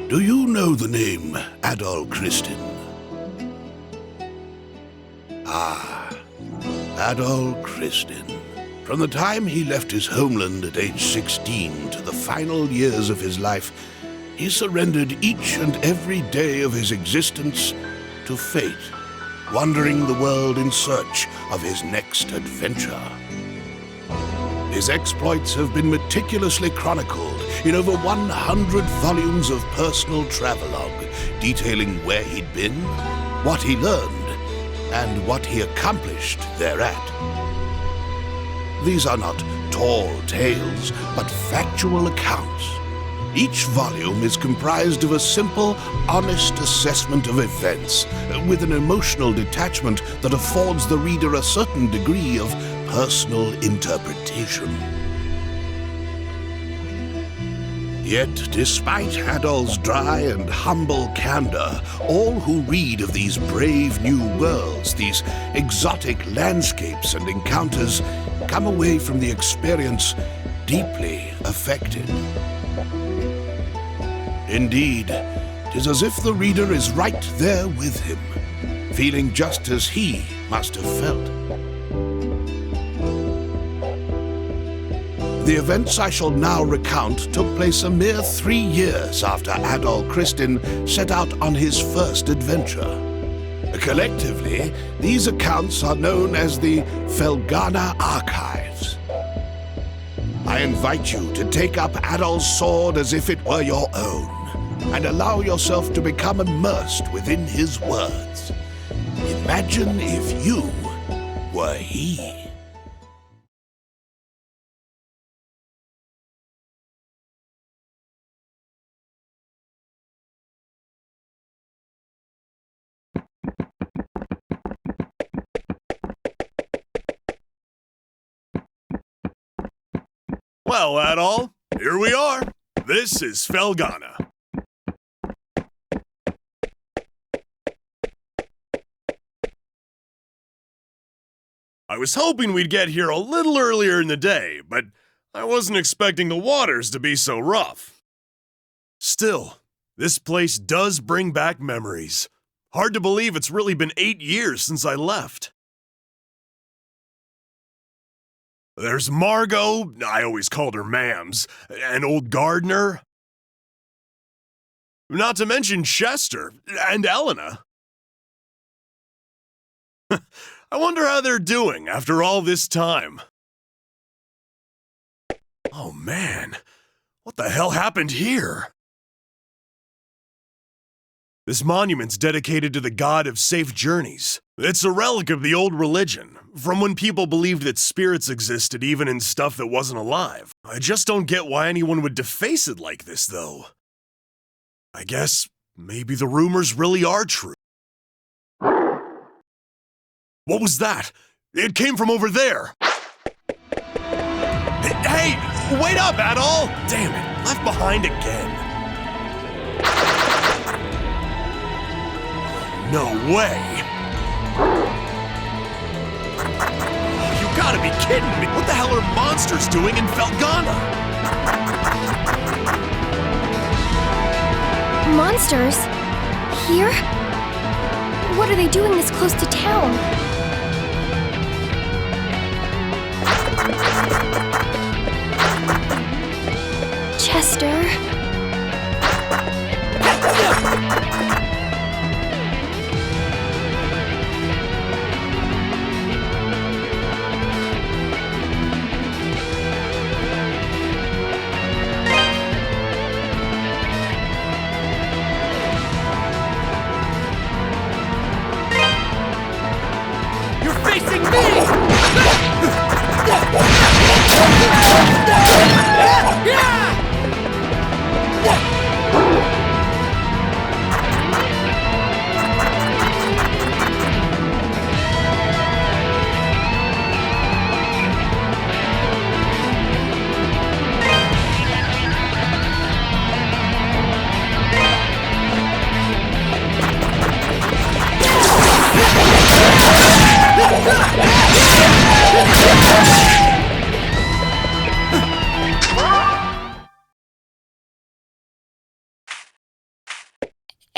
Do you know the name Adol Christin? Ah, Adol Christin. From the time he left his homeland at age 16 to the final years of his life, he surrendered each and every day of his existence to fate, wandering the world in search of his next adventure. His exploits have been meticulously chronicled in over 100 volumes of personal travelogue, detailing where he'd been, what he learned, and what he accomplished thereat. These are not tall tales, but factual accounts. Each volume is comprised of a simple, honest assessment of events, with an emotional detachment that affords the reader a certain degree of personal interpretation. Yet, despite Adol's dry and humble candor, all who read of these brave new worlds, these exotic landscapes and encounters, come away from the experience deeply affected. Indeed, 'tis as if the reader is right there with him, feeling just as he must have felt. The events I shall now recount took place a mere 3 years after Adol Christin set out on his first adventure. Collectively, these accounts are known as the Felghana Archives. I invite you to take up Adol's sword as if it were your own, and allow yourself to become immersed within his words. Imagine if you were he. Well, Adol, here we are. This is Felghana. I was hoping we'd get here a little earlier in the day, but I wasn't expecting the waters to be so rough. Still, this place does bring back memories. Hard to believe it's really been 8 years since I left. There's Margot, I always called her Mams, and old Gardner. Not to mention Chester and Elena. I wonder how they're doing after all this time. Oh man, what the hell happened here? This monument's dedicated to the god of safe journeys. It's a relic of the old religion, from when people believed that spirits existed even in stuff that wasn't alive. I just don't get why anyone would deface it like this, though. I guess maybe the rumors really are true. What was that? It came from over there. Hey, wait up, Adol! Damn it, left behind again. No way! You gotta be kidding me! What the hell are monsters doing in Felghana? Monsters? Here? What are they doing this close to town? Chester? You're facing me!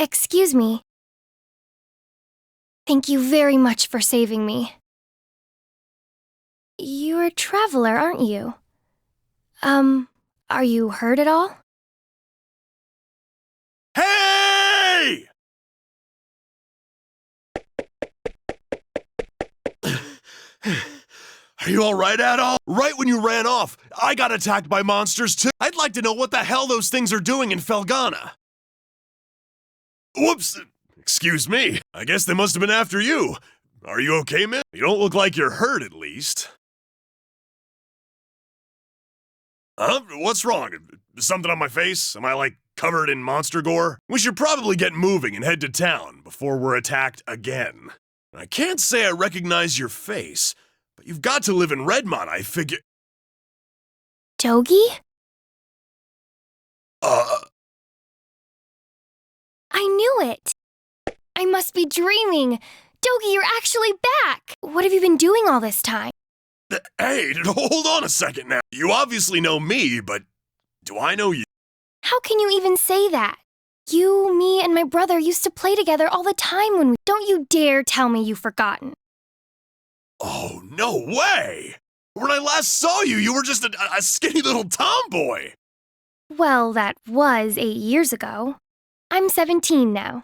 Excuse me. Thank you very much for saving me. You're a traveler, aren't you? Are you hurt at all? Hey! Are you alright, Adol? Right when you ran off, I got attacked by monsters too. I'd like to know what the hell those things are doing in Felghana. Whoops! Excuse me. I guess they must have been after you. Are you okay, man? You don't look like you're hurt, at least. Huh? What's wrong? Something on my face? Am I, like, covered in monster gore? We should probably get moving and head to town before we're attacked again. I can't say I recognize your face, but you've got to live in Redmont, I figure. Dogi? I knew it! I must be dreaming! Dogi, you're actually back! What have you been doing all this time? Hey, hold on a second now. You obviously know me, but do I know you? How can you even say that? You, me, and my brother used to play together all the time when we... Don't you dare tell me you've forgotten. Oh, no way! When I last saw you, you were just a skinny little tomboy! Well, that was 8 years ago. I'm 17 now.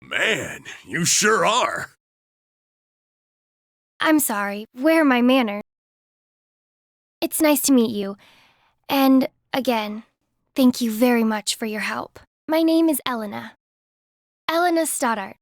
Man, you sure are. I'm sorry, where are my manners? It's nice to meet you. And, again, thank you very much for your help. My name is Elena. Elena Stoddart.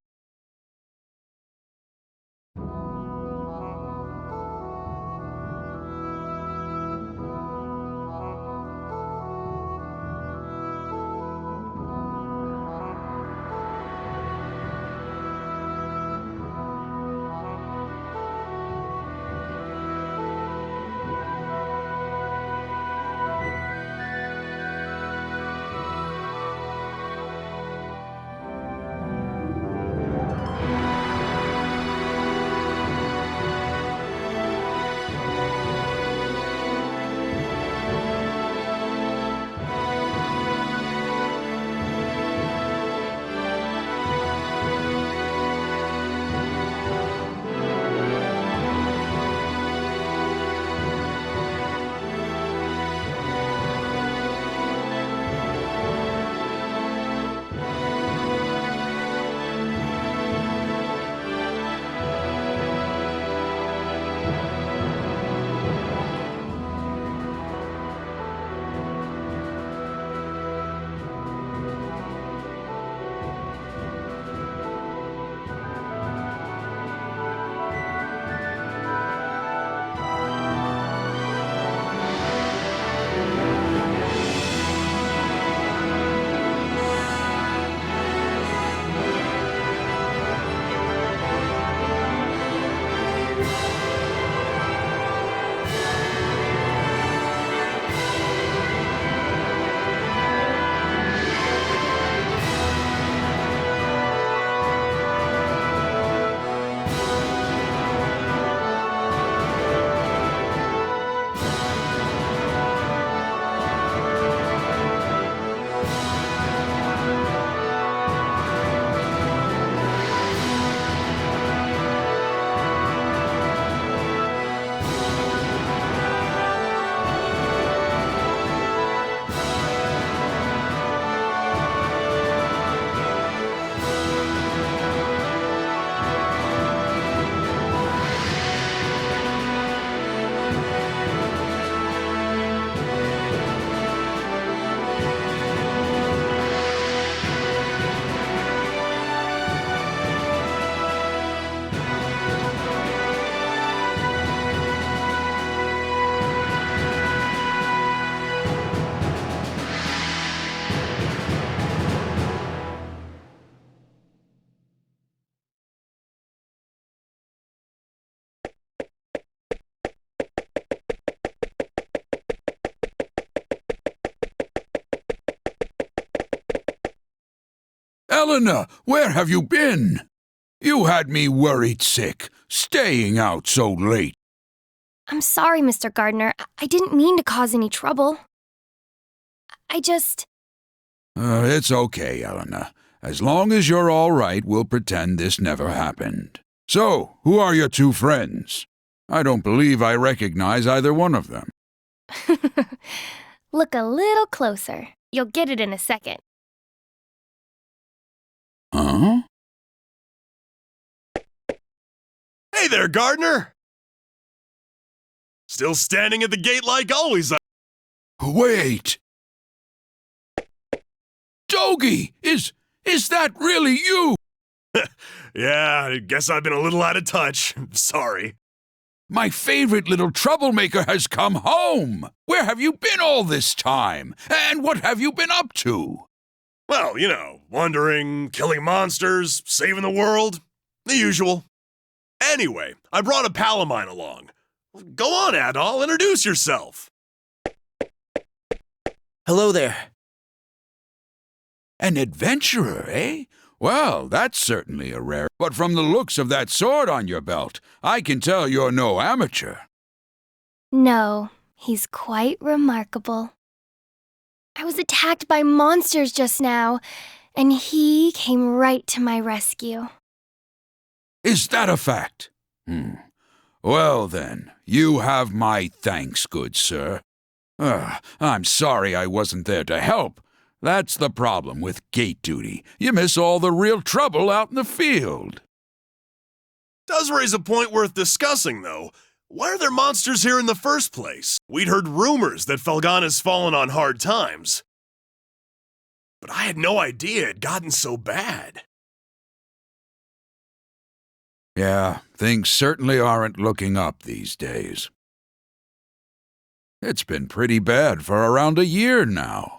Elena, where have you been? You had me worried sick, staying out so late. I'm sorry, Mr. Gardner. I didn't mean to cause any trouble. I just... It's okay, Elena. As long as you're all right, we'll pretend this never happened. So, who are your two friends? I don't believe I recognize either one of them. Look a little closer. You'll get it in a second. Huh? Hey there, gardener! Still standing at the gate like always. Wait! Dogie! Is that really you? Yeah, I guess I've been a little out of touch. Sorry. My favorite little troublemaker has come home! Where have you been all this time? And what have you been up to? Well, you know, wandering, killing monsters, saving the world. The usual. Anyway, I brought a pal of mine along. Go on, Adol, introduce yourself. Hello there. An adventurer, eh? Well, that's certainly a rare. But from the looks of that sword on your belt, I can tell you're no amateur. No, he's quite remarkable. I was attacked by monsters just now, and he came right to my rescue. Is that a fact? Well then, you have my thanks, good sir. I'm sorry I wasn't there to help. That's the problem with gate duty. You miss all the real trouble out in the field. Does raise a point worth discussing, though. Why are there monsters here in the first place? We'd heard rumors that Felghana's fallen on hard times. But I had no idea it'd gotten so bad. Yeah, things certainly aren't looking up these days. It's been pretty bad for around a year now.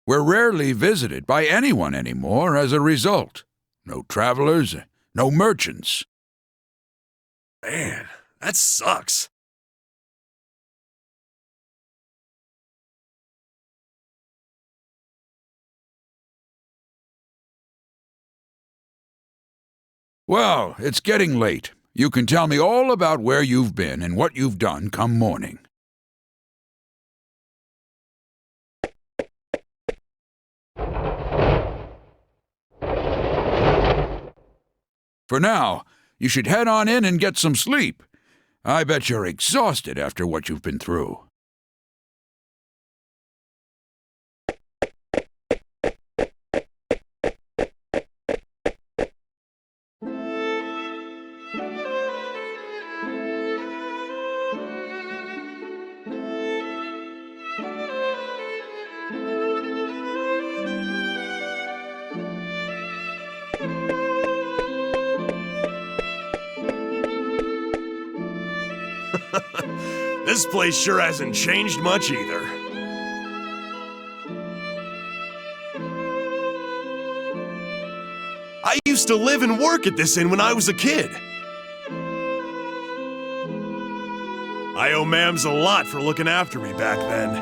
We're rarely visited by anyone anymore as a result. No travelers, no merchants. Man, that sucks. Well, it's getting late. You can tell me all about where you've been and what you've done come morning. For now, you should head on in and get some sleep. I bet you're exhausted after what you've been through. This place sure hasn't changed much either. I used to live and work at this inn when I was a kid. I owe Mams a lot for looking after me back then.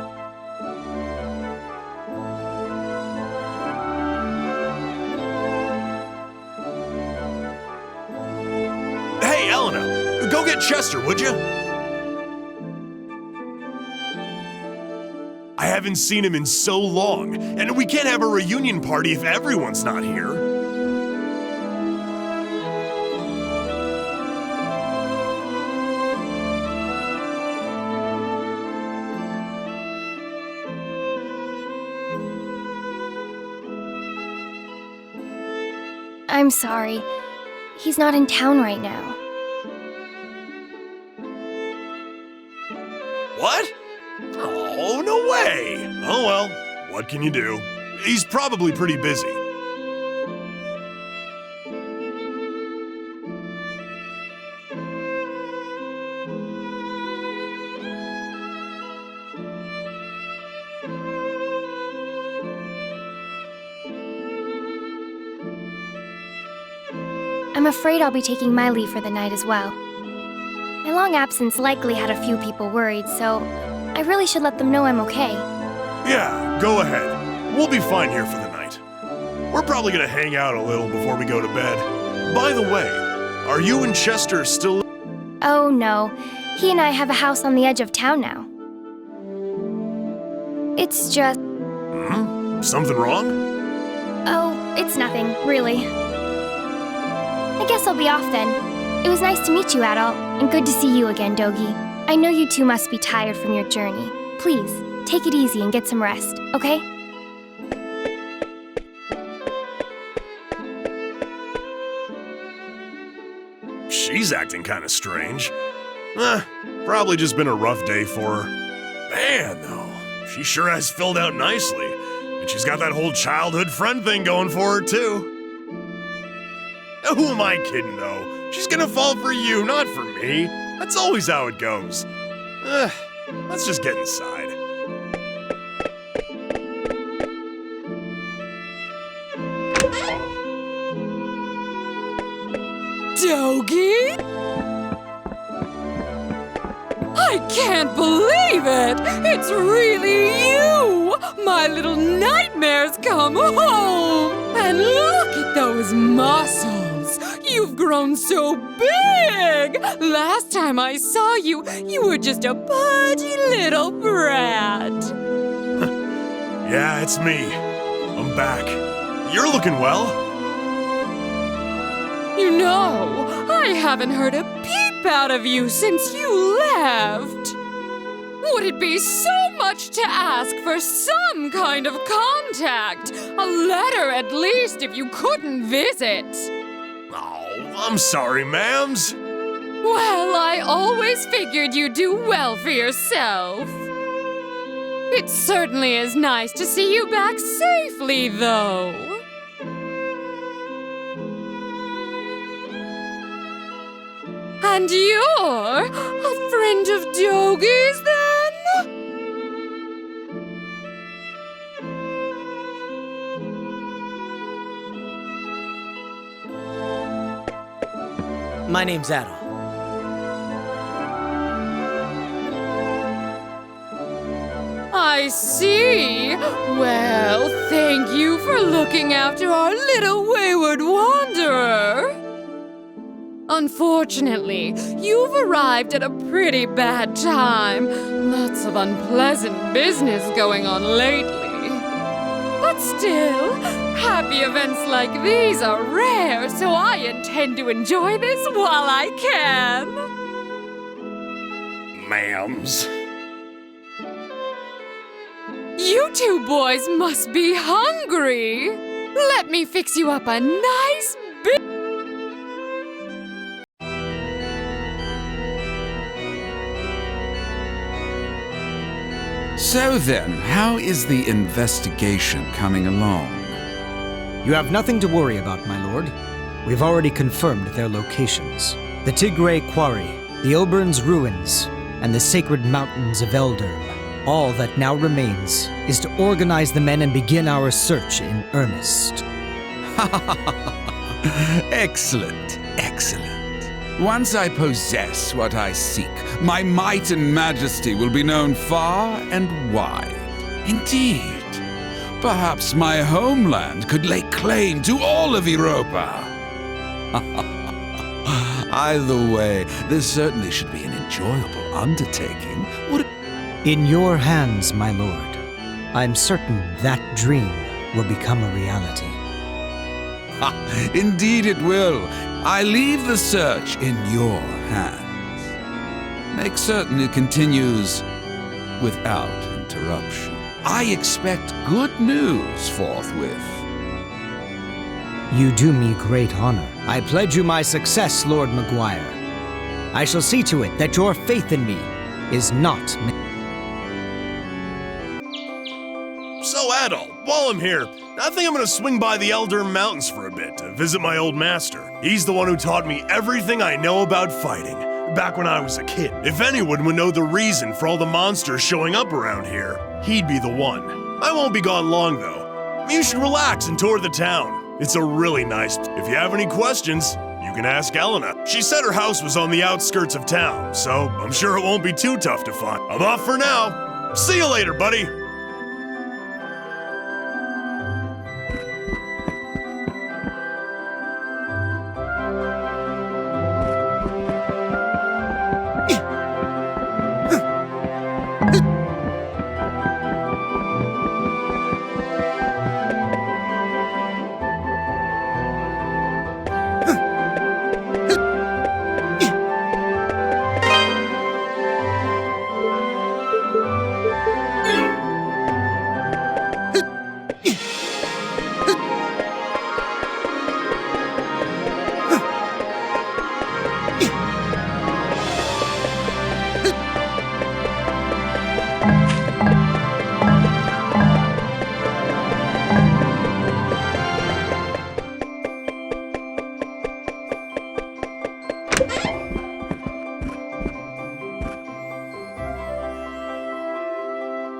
Hey, Elena, go get Chester, would you? I haven't seen him in so long, and we can't have a reunion party if everyone's not here. I'm sorry. He's not in town right now. What? Oh, no way! Oh well, what can you do? He's probably pretty busy. I'm afraid I'll be taking my leave for the night as well. My long absence likely had a few people worried, so I really should let them know I'm okay. Yeah, go ahead. We'll be fine here for the night. We're probably gonna hang out a little before we go to bed. By the way, are you and Chester still... Oh no, he and I have a house on the edge of town now. It's just... Something wrong? Oh, it's nothing, really. I guess I'll be off then. It was nice to meet you, Adol, and good to see you again, Dogi. I know you two must be tired from your journey. Please, take it easy and get some rest, okay? She's acting kinda strange. Probably just been a rough day for her. Man, though, she sure has filled out nicely. And she's got that whole childhood friend thing going for her, too. Who am I kidding, though? She's gonna fall for you, not for me. That's always how it goes. Let's just get inside. Dogi? I can't believe it! It's really you! My little nightmare's come home! And look at those muscles! You've grown so big! Last time I saw you, you were just a pudgy little brat. Yeah, it's me. I'm back. You're looking well. You know, I haven't heard a peep out of you since you left. Would it be so much to ask for some kind of contact? A letter at least if you couldn't visit. Oh, I'm sorry, ma'ams. Well, I always figured you'd do well for yourself. It certainly is nice to see you back safely, though. And you're a friend of Dogi's, then? My name's Adol. I see. Well, thank you for looking after our little wayward wanderer. Unfortunately, you've arrived at a pretty bad time. Lots of unpleasant business going on lately. But still, happy events like these are rare, so I intend to enjoy this while I can. Ma'ams. You two boys must be hungry. Let me fix you up a nice big... So then, how is the investigation coming along? You have nothing to worry about, my lord. We've already confirmed their locations. The Tigray Quarry, the Oberon's ruins, and the sacred mountains of Elderm. All that now remains is to organize the men and begin our search in earnest. Excellent, excellent. Once I possess what I seek, my might and majesty will be known far and wide. Indeed, perhaps my homeland could lay claim to all of Europa. Either way, this certainly should be an enjoyable undertaking. Would it... In your hands, my lord. I'm certain that dream will become a reality. Indeed it will. I leave the search in your hands. Make certain it continues without interruption. I expect good news forthwith. You do me great honor. I pledge you my success, Lord Maguire. I shall see to it that your faith in me is not... So, Adol, while I'm here, I think I'm gonna swing by the Elderm Mountains for a bit to visit my old master. He's the one who taught me everything I know about fighting, back when I was a kid. If anyone would know the reason for all the monsters showing up around here, he'd be the one. I won't be gone long, though. You should relax and tour the town. It's a really nice... If you have any questions, you can ask Elena. She said her house was on the outskirts of town, so I'm sure it won't be too tough to find. I'm off for now. See you later, buddy.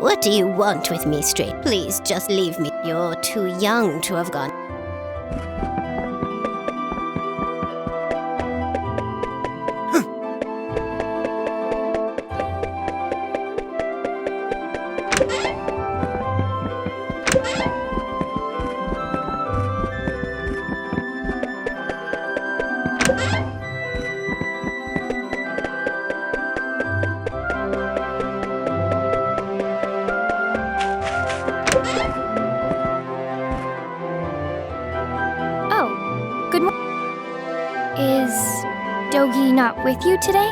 What do you want with me, Straight? Please, just leave me. You're too young to have gone. Oh, good morning. Is Dogi not with you today?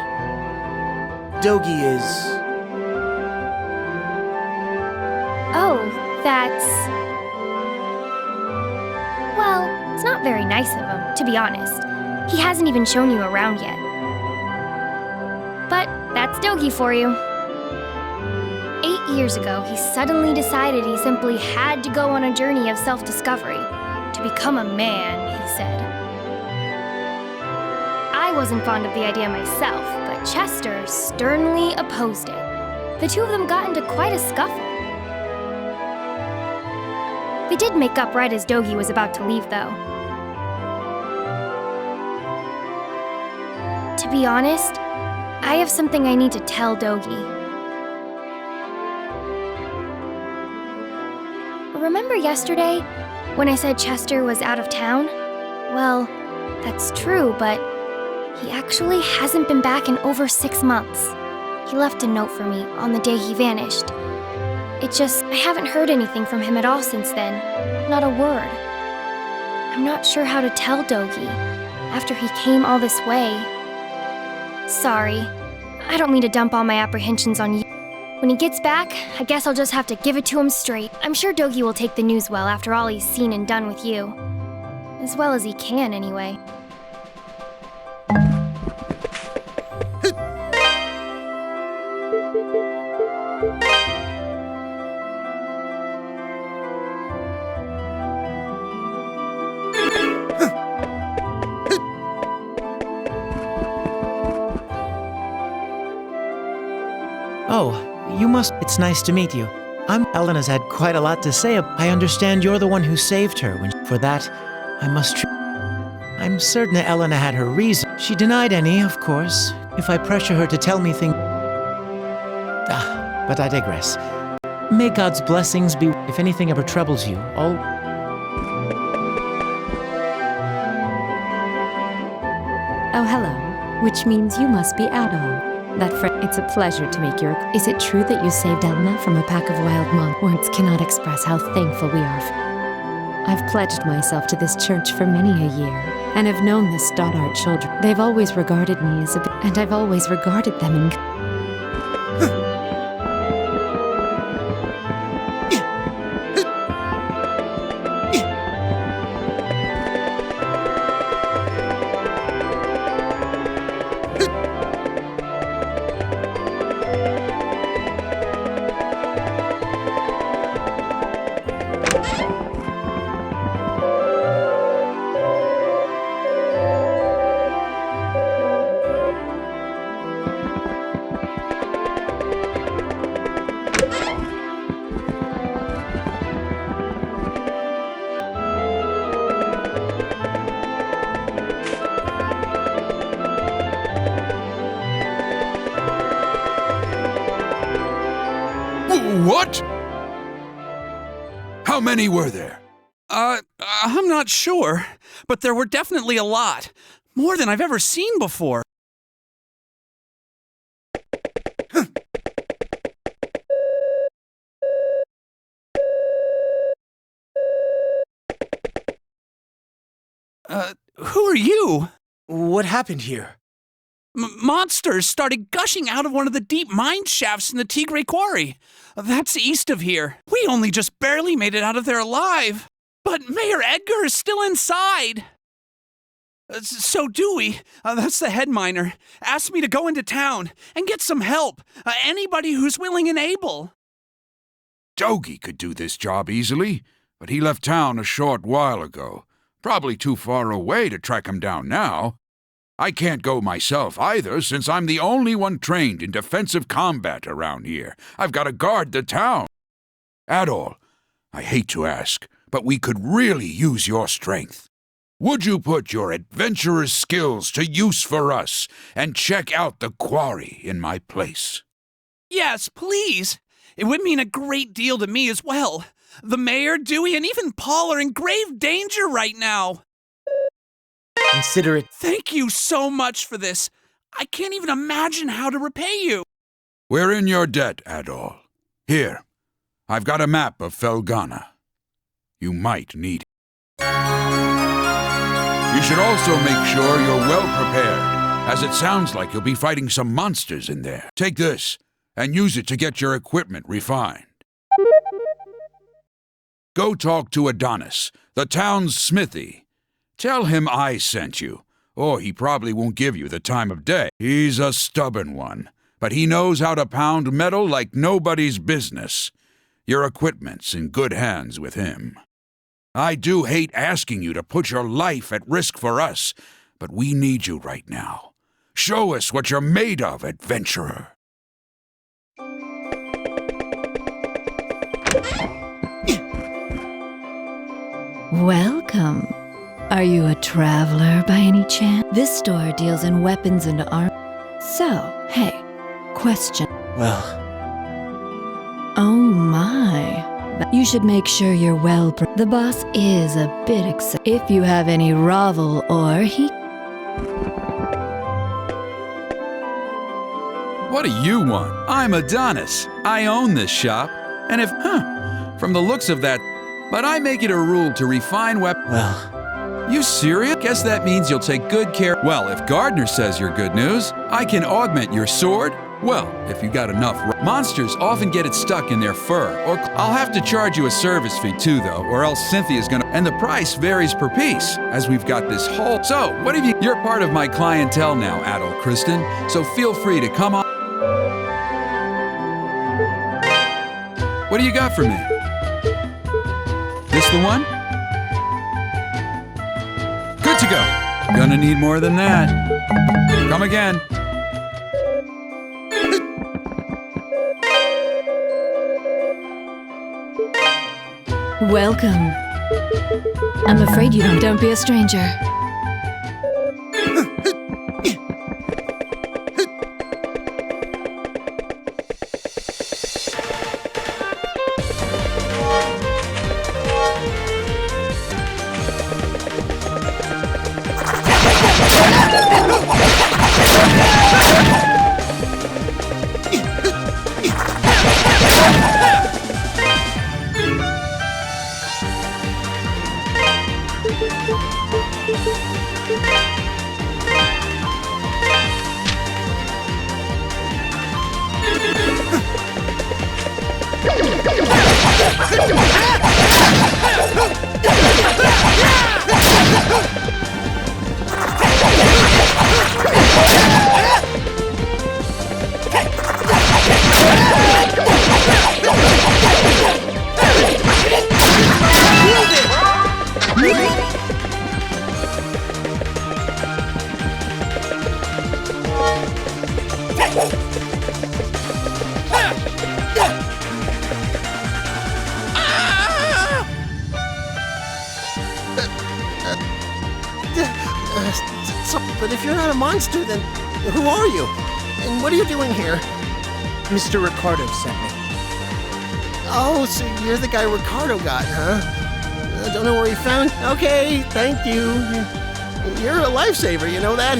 Dogi is... Oh, that's... Well, it's not very nice of him, to be honest. He hasn't even shown you around yet. But that's Dogi for you. 8 years ago, he suddenly decided he simply had to go on a journey of self-discovery. To become a man, he said. I wasn't fond of the idea myself, but Chester sternly opposed it. The two of them got into quite a scuffle. They did make up right as Dogi was about to leave, though. To be honest, I have something I need to tell Dogi. Remember yesterday when I said Chester was out of town? Well, that's true, but he actually hasn't been back in over 6 months. He left a note for me on the day he vanished. I haven't heard anything from him at all since then. Not a word. I'm not sure how to tell Dogi after he came all this way. Sorry, I don't mean to dump all my apprehensions on you. When he gets back, I guess I'll just have to give it to him straight. I'm sure Dogi will take the news well after all he's seen and done with you. As well as he can, anyway. Oh, you must... It's nice to meet you. Elena's had quite a lot to say. I understand you're the one who saved her. For that, I must... I'm certain Elena had her reason. She denied any, of course. If I pressure her to tell me things... but I digress. May God's blessings be... If anything ever troubles you, all... Oh, hello. Which means you must be Adol. It's a pleasure to make your... Is it true that you saved Elena from a pack of wild monsters? Words cannot express how thankful we are. I've pledged myself to this church for many a year, and have known the Stoddart children. They've always regarded me as and I've always regarded them in... What? How many were there? I'm not sure, but there were definitely a lot. More than I've ever seen before. Who are you? What happened here? Monsters started gushing out of one of the deep mine shafts in the Tigray Quarry. That's east of here. We only just barely made it out of there alive. But Mayor Edgar is still inside. So Dewey, that's the head miner, asked me to go into town and get some help. Anybody who's willing and able. Dogi could do this job easily, but he left town a short while ago. Probably too far away to track him down now. I can't go myself either, since I'm the only one trained in defensive combat around here. I've got to guard the town. Adol, I hate to ask, but we could really use your strength. Would you put your adventurer's skills to use for us and check out the quarry in my place? Yes, please. It would mean a great deal to me as well. The mayor, Dewey, and even Paul are in grave danger right now. Consider it. Thank you so much for this. I can't even imagine how to repay you. We're in your debt, Adol. Here, I've got a map of Felghana. You might need it. You should also make sure you're well prepared, as it sounds like you'll be fighting some monsters in there. Take this, and use it to get your equipment refined. Go talk to Adonis, the town's smithy. Tell him I sent you, or he probably won't give you the time of day. He's a stubborn one, but he knows how to pound metal like nobody's business. Your equipment's in good hands with him. I do hate asking you to put your life at risk for us, but we need you right now. Show us what you're made of, adventurer. Welcome. Are you a traveler by any chance? This store deals in weapons and armor. So, hey, question. Well, Oh my. You should make sure you're The boss is a bit If you have any Ravel or he... What do you want? I'm Adonis. I own this shop. And if, from the looks of that, but I make it a rule to refine weapons. well, You serious? Guess that means you'll take good care. Well, if Gardner says you're good news, I can augment your sword. Well, if you got enough. Monsters often get it stuck in their fur, or I'll have to charge you a service fee too, though, or else Cynthia's gonna. And the price varies per piece, as we've got this whole. So, what have you? You're part of my clientele now, Adol Kristen. So feel free to come on. What do you got for me? This the one? Good to go. Gonna need more than that. Come again. Welcome. I'm afraid you don't be a stranger. But if you're not a monster, then who are you? And what are you doing here? Mr. Ricardo sent me. Oh, so you're the guy Ricardo got, huh? I don't know where he found. Okay, thank you. You're a lifesaver, you know that?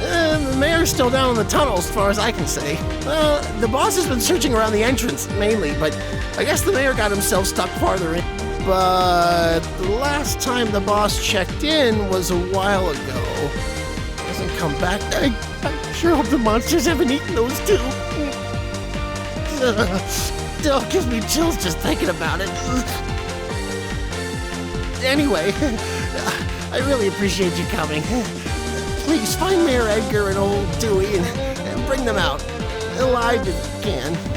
The mayor's still down in the tunnel, as far as I can say. Well, the boss has been searching around the entrance, mainly, but I guess the mayor got himself stuck farther in. But the last time the boss checked in was a while ago. Hasn't come back. I sure hope the monsters haven't eaten those two. Still gives me chills just thinking about it. Anyway, I really appreciate you coming. Please find Mayor Edgar and old Dewey and bring them out. Alive if you can.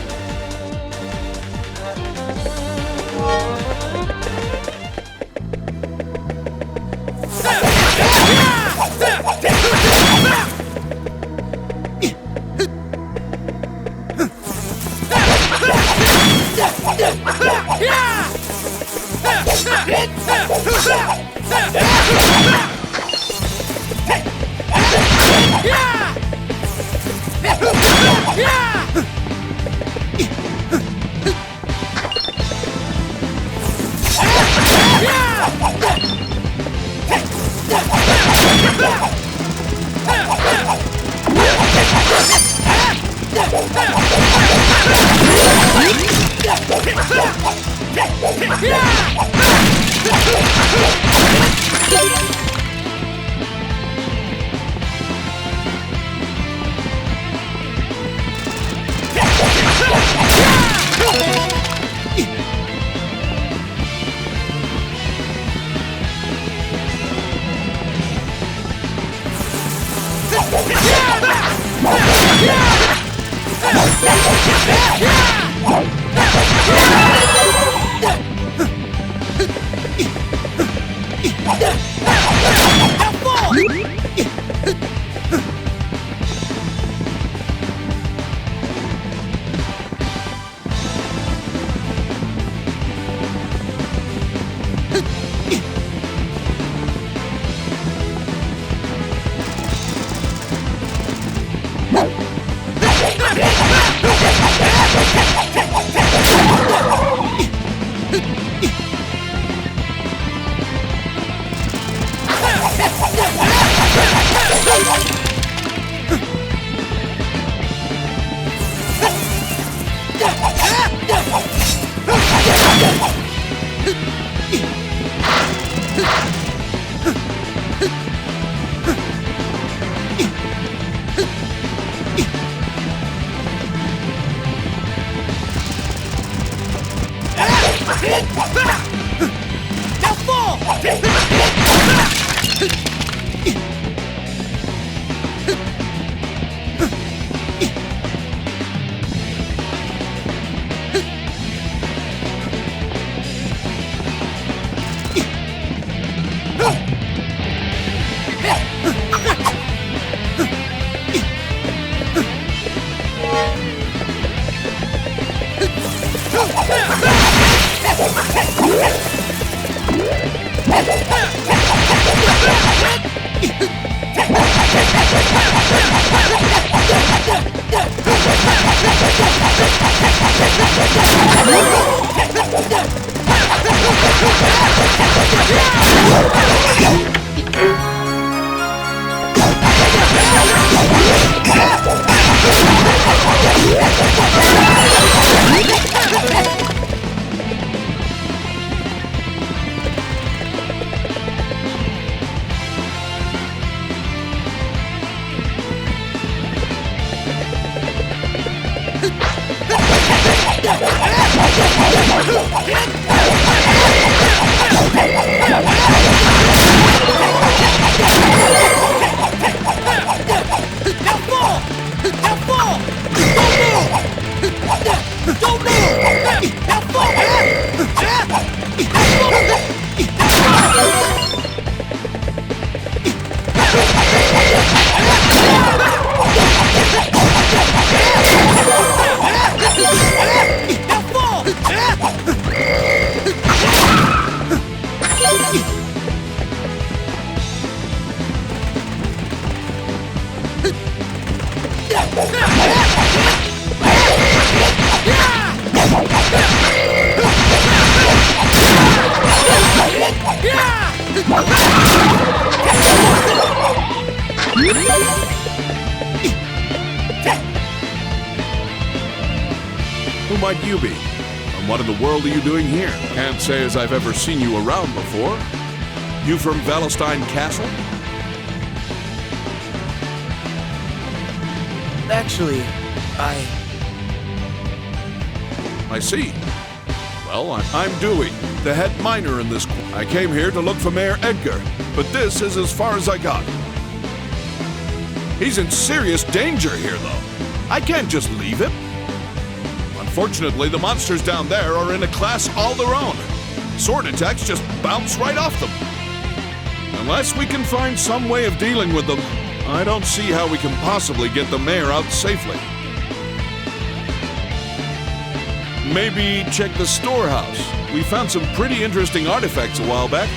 Who might you be? And what in the world are you doing here? Can't say as I've ever seen you around before. You from Valestein Castle? Actually, I see. Well, I'm Dewey, the head miner in this. I came here to look for Mayor Edgar, but this is as far as I got. He's in serious danger here, though. I can't just leave him. Unfortunately, the monsters down there are in a class all their own. Sword attacks just bounce right off them. Unless we can find some way of dealing with them, I don't see how we can possibly get the mayor out safely. Maybe check the storehouse. We found some pretty interesting artifacts a while back.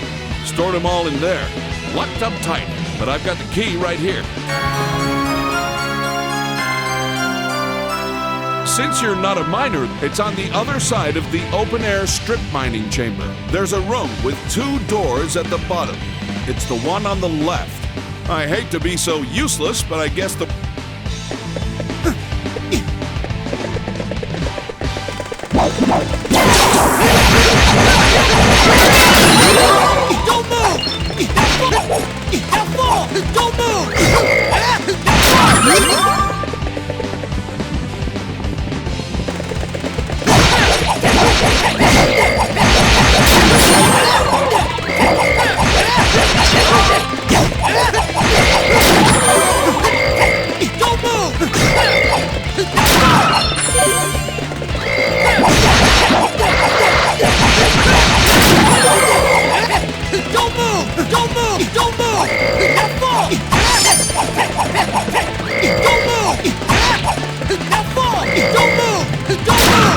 Stored them all in there. Locked up tight, but I've got the key right here. Since you're not a miner, it's on the other side of the open-air strip mining chamber. There's a room with 2 doors at the bottom. It's the one on the left. I hate to be so useless, but I guess the... don't move! Don't move! Don't move! Don't move! Don't move! Now fall! Don't move! Now fall! Don't move! Don't move!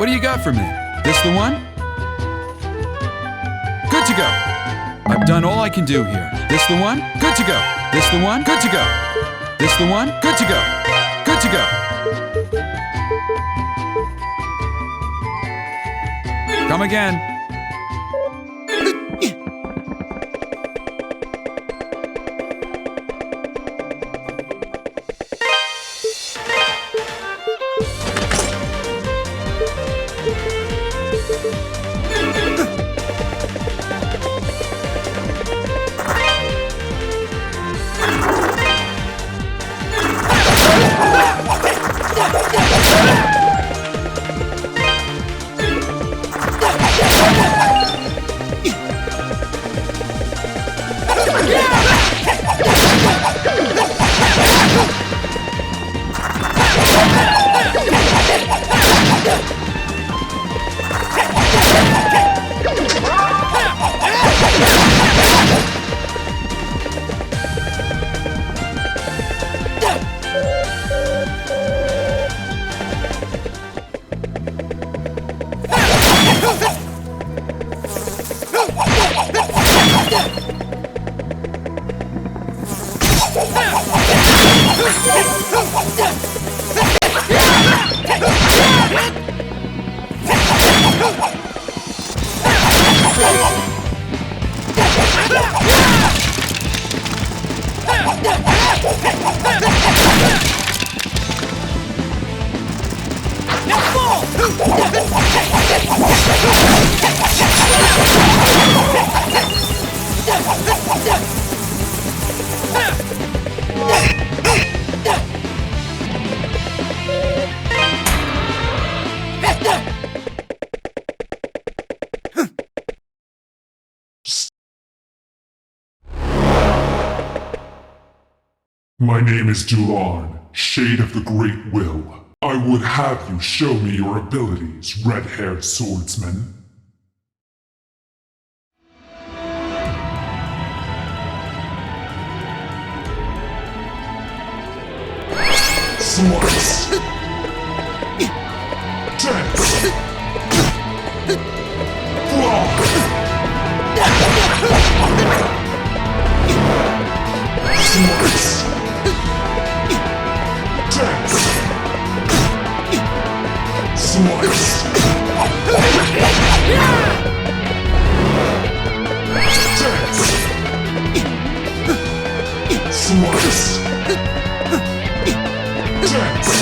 What do you got for me? This the one? Good to go. I've done all I can do here. This the one? Good to go. This the one? Good to go. This the one? Good to go. Good to go. Come again. My name is Dulan, Shade of the Great Will. I would have you show me your abilities, red-haired swordsman. Slice! Dance! Block! Slice! Dance! Slice! Dance! Slice! Dance!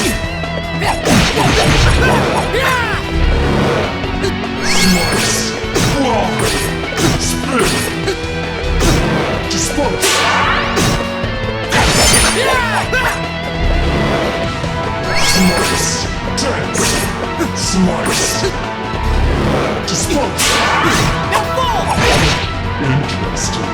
Slice! Block! Spin! Disperse! Slice! Dance! Slice! Disperse! Interesting.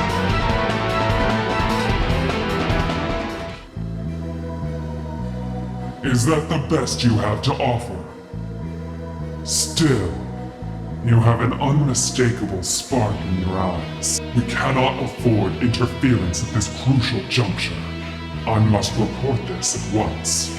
Is that the best you have to offer? Still, you have an unmistakable spark in your eyes. We cannot afford interference at this crucial juncture. I must report this at once.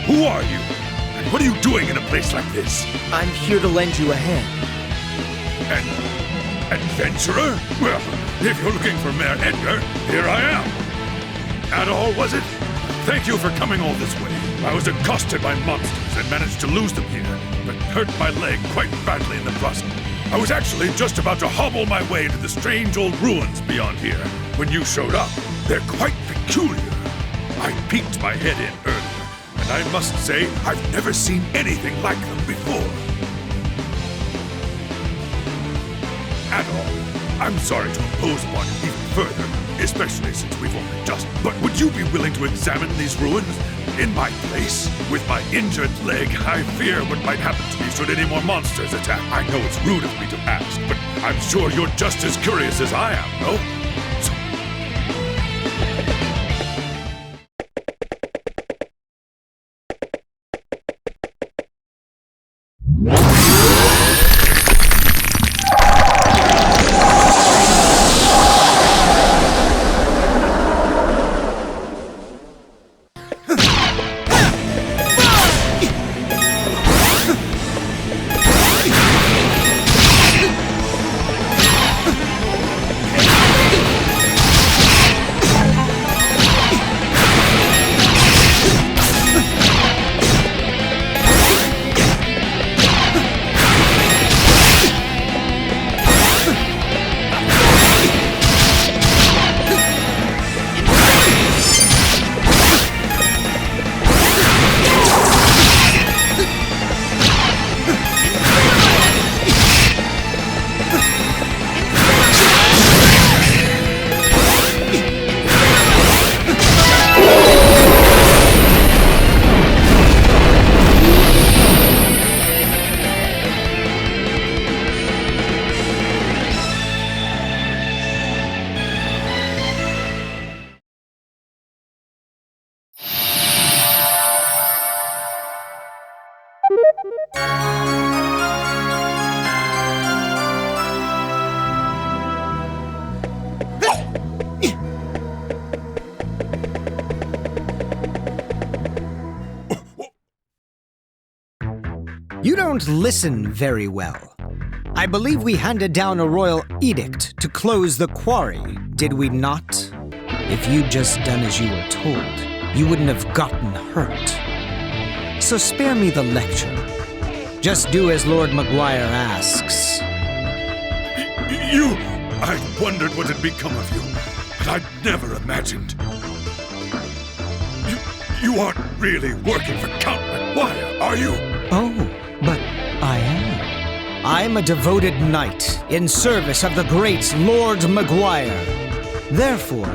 Who are you? And what are you doing in a place like this? I'm here to lend you a hand. An adventurer? Well, if you're looking for Mayor Edgar, here I am. Adol, was it? Thank you for coming all this way. I was accosted by monsters and managed to lose them here, but hurt my leg quite badly in the process. I was actually just about to hobble my way to the strange old ruins beyond here when you showed up. They're quite peculiar. I peeked my head in earlier, and I must say I've never seen anything like them before. Adol, I'm sorry to impose upon you even further, especially since we've only just... But would you be willing to examine these ruins in my place? With my injured leg, I fear what might happen to me should any more monsters attack. I know it's rude of me to ask, but I'm sure you're just as curious as I am, no? So You don't listen very well. I believe we handed down a royal edict to close the quarry, did we not? If you'd just done as you were told, you wouldn't have gotten hurt. So spare me the lecture. Just do as Lord Maguire asks. I wondered what had become of you, but I'd never imagined. You aren't really working for Count Maguire, are you? Oh, but I am. I'm a devoted knight in service of the great Lord Maguire. Therefore,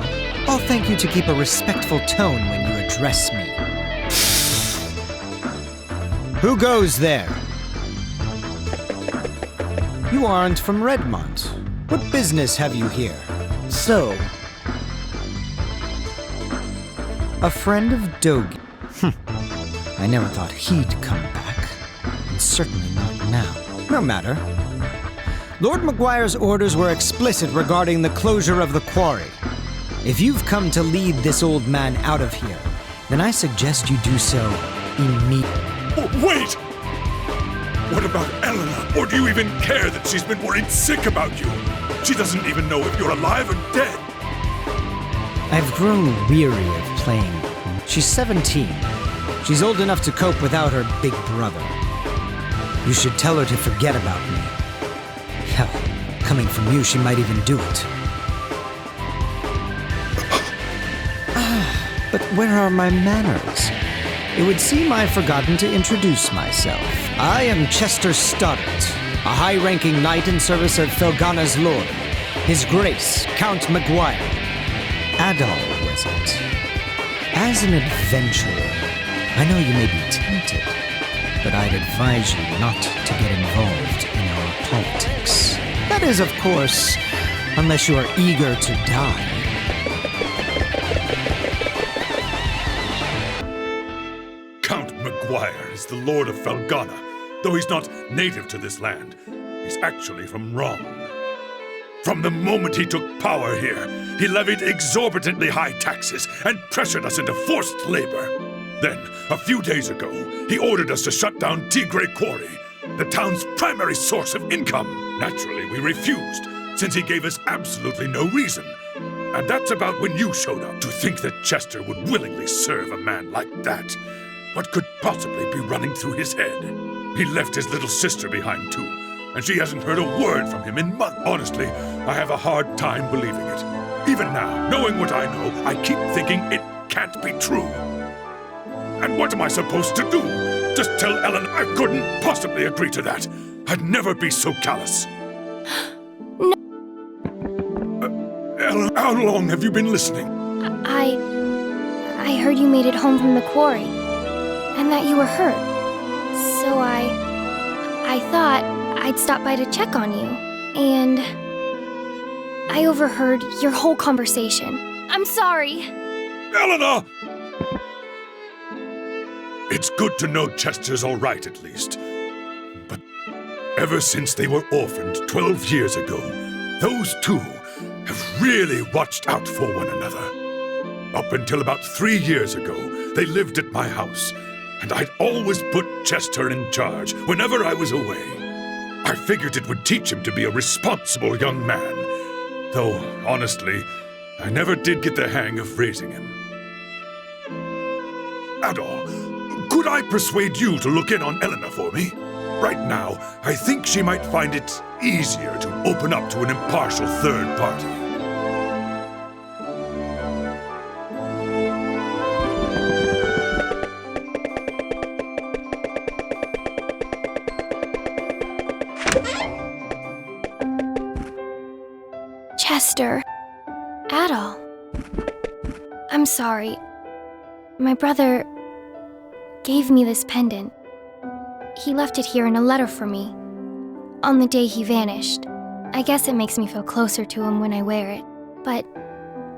I'll thank you to keep a respectful tone when you address me. Who goes there? You aren't from Redmont. What business have you here? So, a friend of Dogi. I never thought he'd come back. And certainly not now. No matter. Lord Memoire's orders were explicit regarding the closure of the quarry. If you've come to lead this old man out of here, then I suggest you do so immediately. Wait! What about Elena? Or do you even care that she's been worried sick about you? She doesn't even know if you're alive or dead. I've grown weary of playing. She's 17. She's old enough to cope without her big brother. You should tell her to forget about me. Hell, coming from you, she might even do it. But where are my manners? It would seem I've forgotten to introduce myself. I am Chester Stoddart, a high-ranking knight in service of Felghana's lord, His Grace, Count Memoire. Adol, was it? As an adventurer, I know you may be tempted, but I'd advise you not to get involved in our politics. That is, of course, unless you are eager to die. Count Memoire is the Lord of Felghana. Though he's not native to this land, he's actually from Rom. From the moment he took power here, he levied exorbitantly high taxes and pressured us into forced labor. Then, a few days ago, he ordered us to shut down Tigray Quarry, the town's primary source of income. Naturally, we refused, since he gave us absolutely no reason. And that's about when you showed up. To think that Chester would willingly serve a man like that. What could possibly be running through his head? He left his little sister behind, too, and she hasn't heard a word from him in months. Honestly, I have a hard time believing it. Even now, knowing what I know, I keep thinking it can't be true. And what am I supposed to do? Just tell Ellen I couldn't possibly agree to that. I'd never be so callous. No. Ellen, how long have you been listening? I heard you made it home from the quarry, and that you were hurt. So I thought I'd stop by to check on you, and I overheard your whole conversation. I'm sorry. Elena! It's good to know Chester's all right, at least. But ever since they were orphaned 12 years ago, those two have really watched out for one another. Up until about 3 years ago, they lived at my house, and I'd always put Chester in charge whenever I was away. I figured it would teach him to be a responsible young man, though, honestly, I never did get the hang of raising him. Adol, could I persuade you to look in on Elena for me? Right now, I think she might find it easier to open up to an impartial third party. Chester. Adol. I'm sorry. My brother gave me this pendant. He left it here in a letter for me, on the day he vanished. I guess it makes me feel closer to him when I wear it. But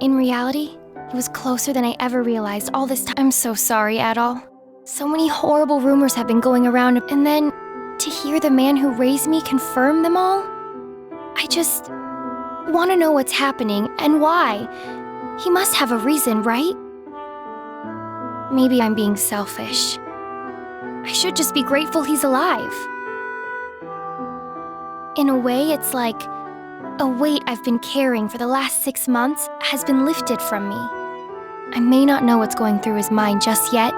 in reality, he was closer than I ever realized all this time. I'm so sorry, Adol. So many horrible rumors have been going around, and then to hear the man who raised me confirm them all, I just want to know what's happening and why. He must have a reason, right? Maybe I'm being selfish. I should just be grateful he's alive. In a way, it's like a weight I've been carrying for the last 6 months has been lifted from me. I may not know what's going through his mind just yet,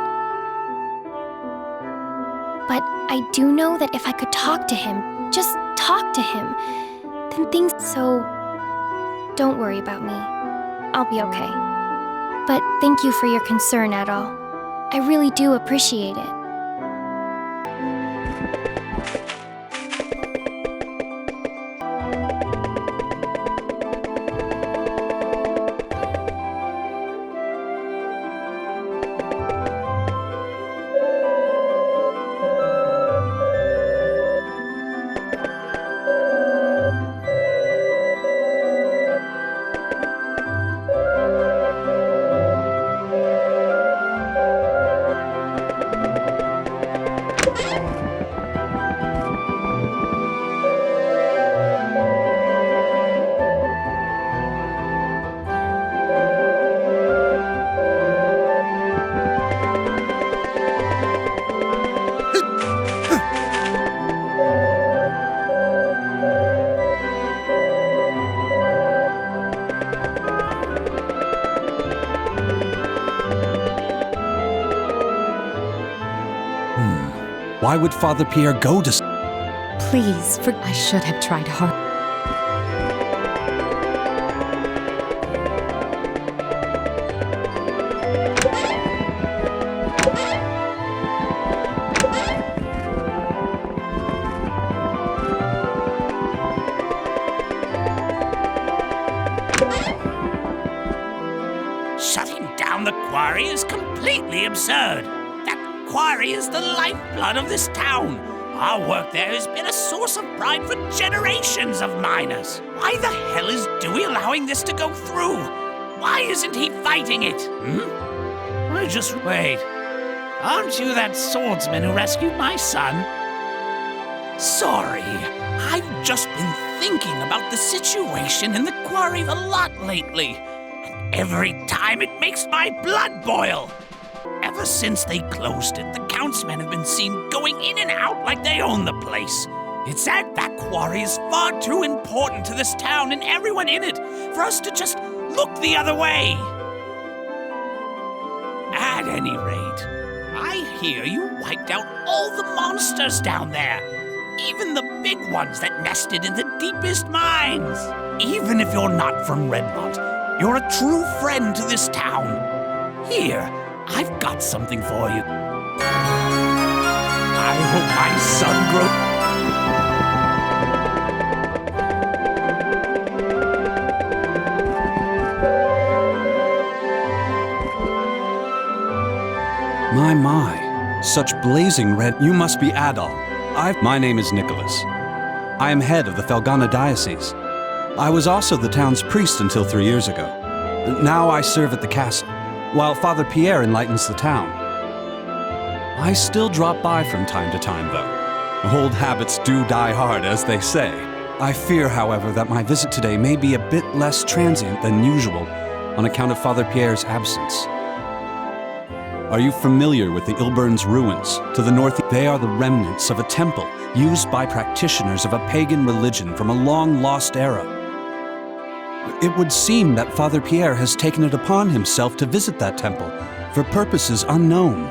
but I do know that if I could talk to him, just talk to him, then things... So, don't worry about me. I'll be okay. But thank you for your concern, Adol. I really do appreciate it. Why would Father Pierre go to... Please, I should have tried hard. Shutting down the quarry is completely absurd. That quarry is the lifeblood of this town. Our work there has been a source of pride for generations of miners. Why the hell is Dewey allowing this to go through? Why isn't he fighting it? Wait. Aren't you that swordsman who rescued my son? Sorry, I've just been thinking about the situation in the quarry a lot lately. And every time it makes my blood boil. Ever since they closed it, the Countsmen have been seen going in and out like they own the place. It's said that quarry is far too important to this town and everyone in it for us to just look the other way. At any rate, I hear you wiped out all the monsters down there. Even the big ones that nested in the deepest mines. Even if you're not from Redmont, you're a true friend to this town. Here, I've got something for you. I hope my son grows... My, such blazing red. You must be Adol. My name is Nicholas. I am head of the Felghana diocese. I was also the town's priest until 3 years ago. Now I serve at the castle, while Father Pierre enlightens the town. I still drop by from time to time, though. Old habits do die hard, as they say. I fear, however, that my visit today may be a bit less transient than usual on account of Father Pierre's absence. Are you familiar with the Ilburn's ruins? To the north, they are the remnants of a temple used by practitioners of a pagan religion from a long-lost era. It would seem that Father Pierre has taken it upon himself to visit that temple for purposes unknown.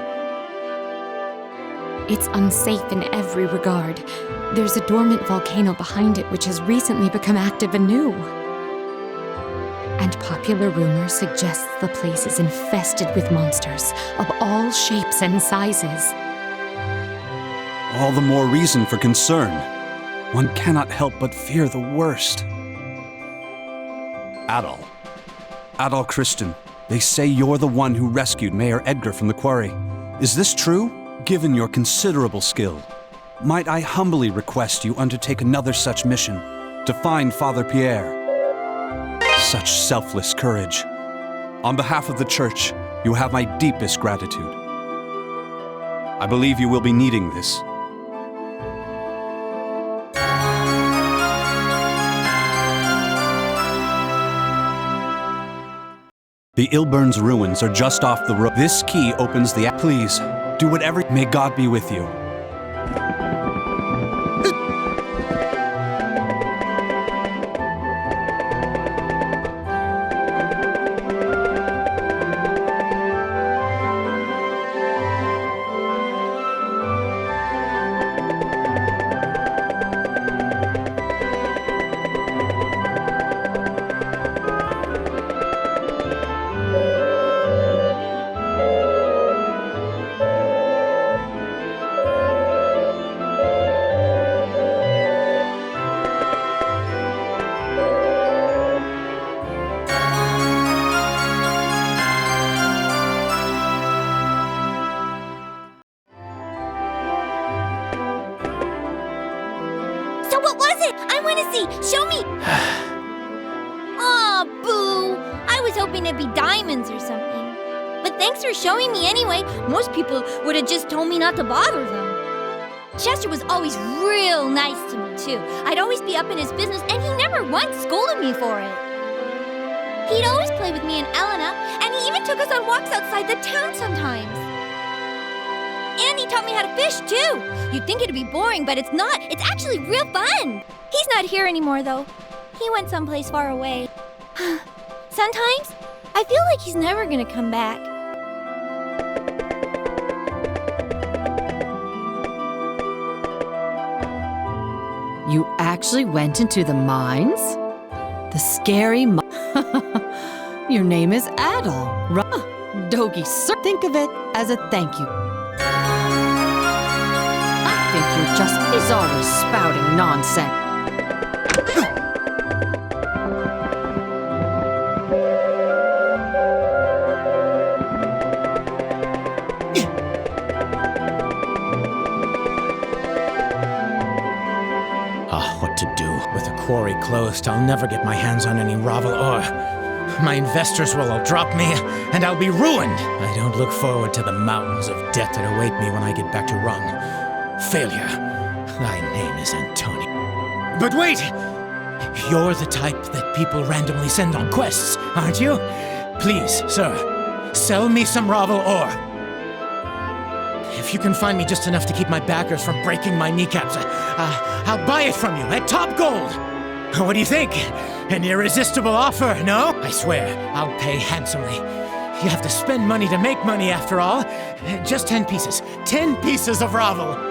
It's unsafe in every regard. There's a dormant volcano behind it which has recently become active anew. And popular rumor suggests the place is infested with monsters of all shapes and sizes. All the more reason for concern. One cannot help but fear the worst. Adol Christian, they say you're the one who rescued Mayor Edgar from the quarry. Is this true? Given your considerable skill, might I humbly request you undertake another such mission to find Father Pierre? Such selfless courage. On behalf of the Church, you have my deepest gratitude. I believe you will be needing this. The Ilburn's ruins are just off the road. This key opens the... Please, do whatever... May God be with you. Show me! Aw, boo! I was hoping it'd be diamonds or something. But thanks for showing me anyway. Most people would have just told me not to bother them. Chester was always real nice to me, too. I'd always be up in his business, and he never once scolded me for it. He'd always play with me and Elena, and he even took us on walks outside the town sometimes. And he taught me how to fish, too. You'd think it'd be boring, but it's not. It's actually real fun. He's not here anymore, though. He went someplace far away. Sometimes, I feel like he's never gonna come back. actually went into the mines? The scary Your name is Adol. Dogi, sir. Think of it as a thank you. I think you're just... He's always spouting nonsense. What to do? With the quarry closed, I'll never get my hands on any Ravel ore. My investors will all drop me, and I'll be ruined. I don't look forward to the mountains of debt that await me when I get back to Rung. Failure. Thy name is Antoni. But wait! You're the type that people randomly send on quests, aren't you? Please, sir, sell me some Ravel ore. If you can find me just enough to keep my backers from breaking my kneecaps, I'll buy it from you at top gold. What do you think? An irresistible offer, no? I swear, I'll pay handsomely. You have to spend money to make money after all. Just 10 pieces. 10 pieces of Ravel.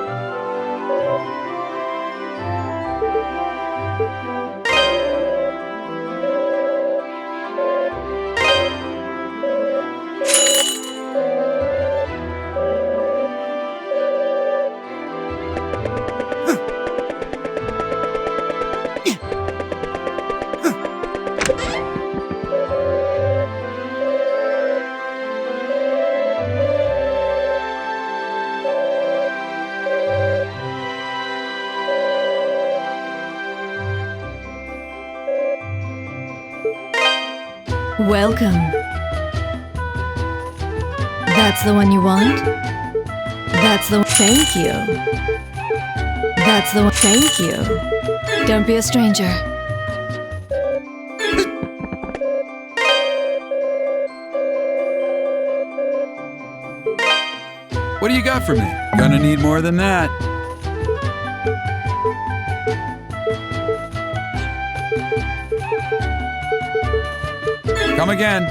Welcome. That's the one you want? That's the one. Thank you. That's the one. Thank you. Don't be a stranger. What do you got for me? Gonna need more than that. Come again.